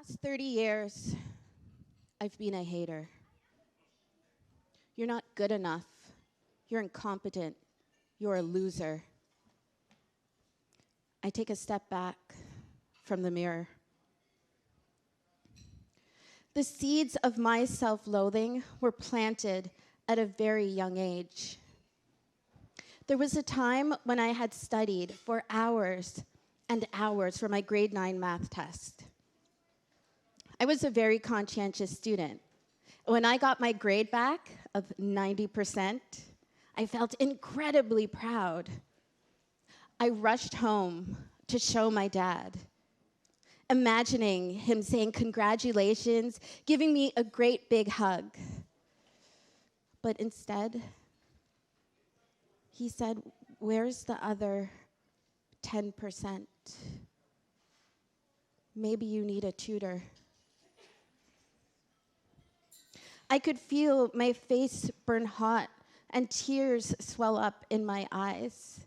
last 30 years, I've been a hater. You're not good enough. You're incompetent. You're a loser. I take a step back from the mirror. The seeds of my self-loathing were planted at a very young age. There was a time when I had studied for hours and hours for my grade 9 math test. I was a very conscientious student. When I got my grade back of 90%, I felt incredibly proud. I rushed home to show my dad, imagining him saying congratulations, giving me a great big hug. But instead, he said, "Where's the other 10%? Maybe you need a tutor." I could feel my face burn hot and tears swell up in my eyes.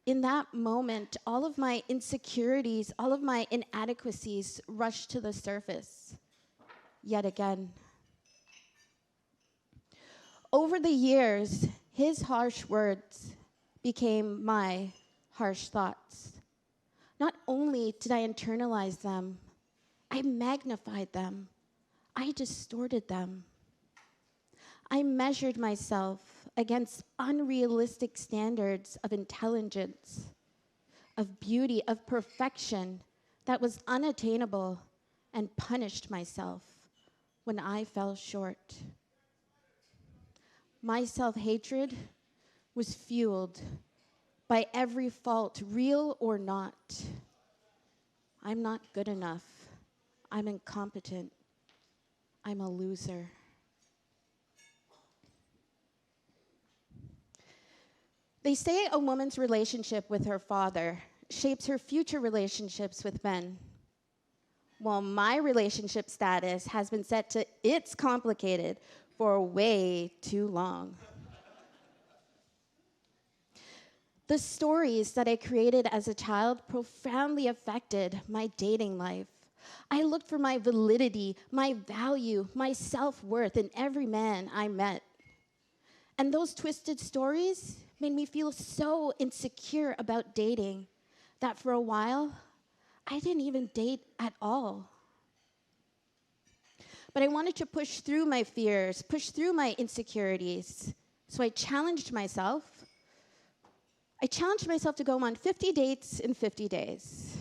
In that moment, all of my insecurities, all of my inadequacies rushed to the surface yet again. Over the years, his harsh words became my harsh thoughts. Not only did I internalize them, I magnified them. I distorted them. I measured myself against unrealistic standards of intelligence, of beauty, of perfection that was unattainable, and punished myself when I fell short. My self-hatred was fueled by every fault, real or not. I'm not good enough. I'm incompetent. I'm a loser. They say a woman's relationship with her father shapes her future relationships with men. Well, my relationship status has been set to "it's complicated" for way too long. The stories that I created as a child profoundly affected my dating life. I looked for my validity, my value, my self-worth in every man I met. And those twisted stories made me feel so insecure about dating that for a while, I didn't even date at all. But I wanted to push through my fears, push through my insecurities. So I challenged myself. I challenged myself to go on 50 dates in 50 days.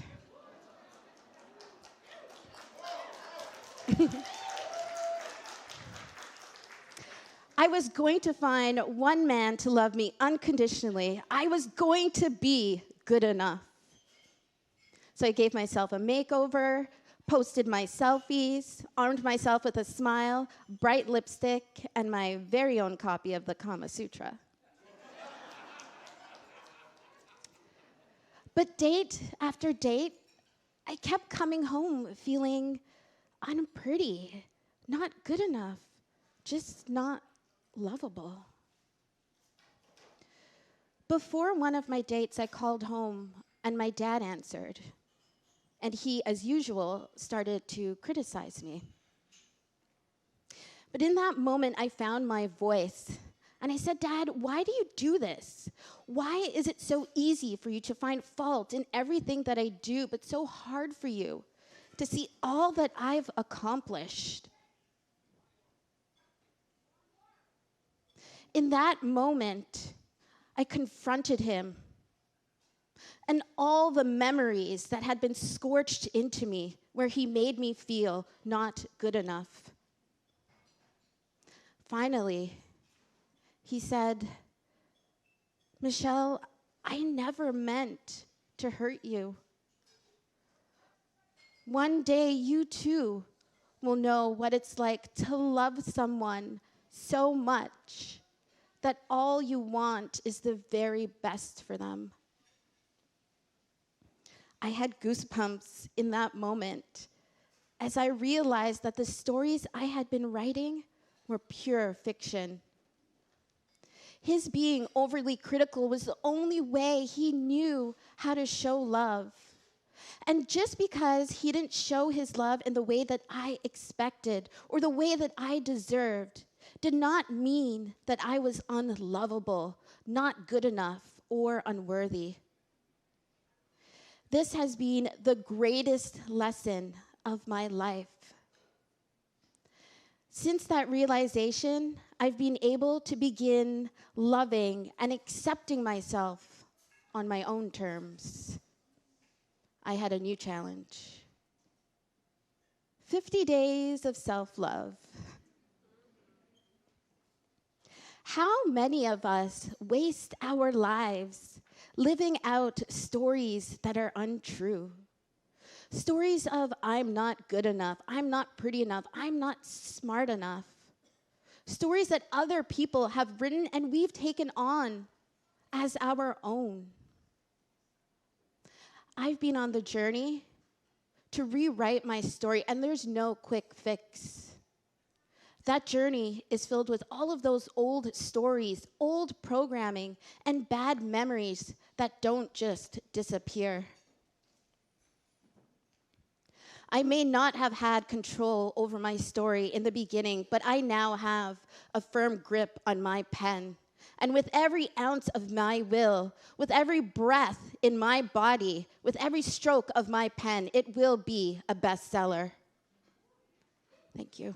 I was going to find one man to love me unconditionally. I was going to be good enough. So I gave myself a makeover, posted my selfies, armed myself with a smile, bright lipstick, and my very own copy of the Kama Sutra. But date after date, I kept coming home feeling unpretty, not good enough, just not lovable. Before one of my dates, I called home and my dad answered. And he, as usual, started to criticize me. But in that moment, I found my voice. And I said, "Dad, why do you do this? Why is it so easy for you to find fault in everything that I do, but so hard for you to see all that I've accomplished?" In that moment, I confronted him and all the memories that had been scorched into me where he made me feel not good enough. Finally, he said, "Michelle, I never meant to hurt you. One day you too will know what it's like to love someone so much that all you want is the very best for them." I had goosebumps in that moment as I realized that the stories I had been writing were pure fiction. His being overly critical was the only way he knew how to show love. And just because he didn't show his love in the way that I expected or the way that I deserved did not mean that I was unlovable, not good enough, or unworthy. This has been the greatest lesson of my life. Since that realization, I've been able to begin loving and accepting myself on my own terms. I had a new challenge. 50 days of self-love. How many of us waste our lives living out stories that are untrue? Stories of, I'm not good enough, I'm not pretty enough, I'm not smart enough. Stories that other people have written and we've taken on as our own. I've been on the journey to rewrite my story, and there's no quick fix. That journey is filled with all of those old stories, old programming, and bad memories that don't just disappear. I may not have had control over my story in the beginning, but I now have a firm grip on my pen. And with every ounce of my will, with every breath in my body, with every stroke of my pen, it will be a bestseller. Thank you.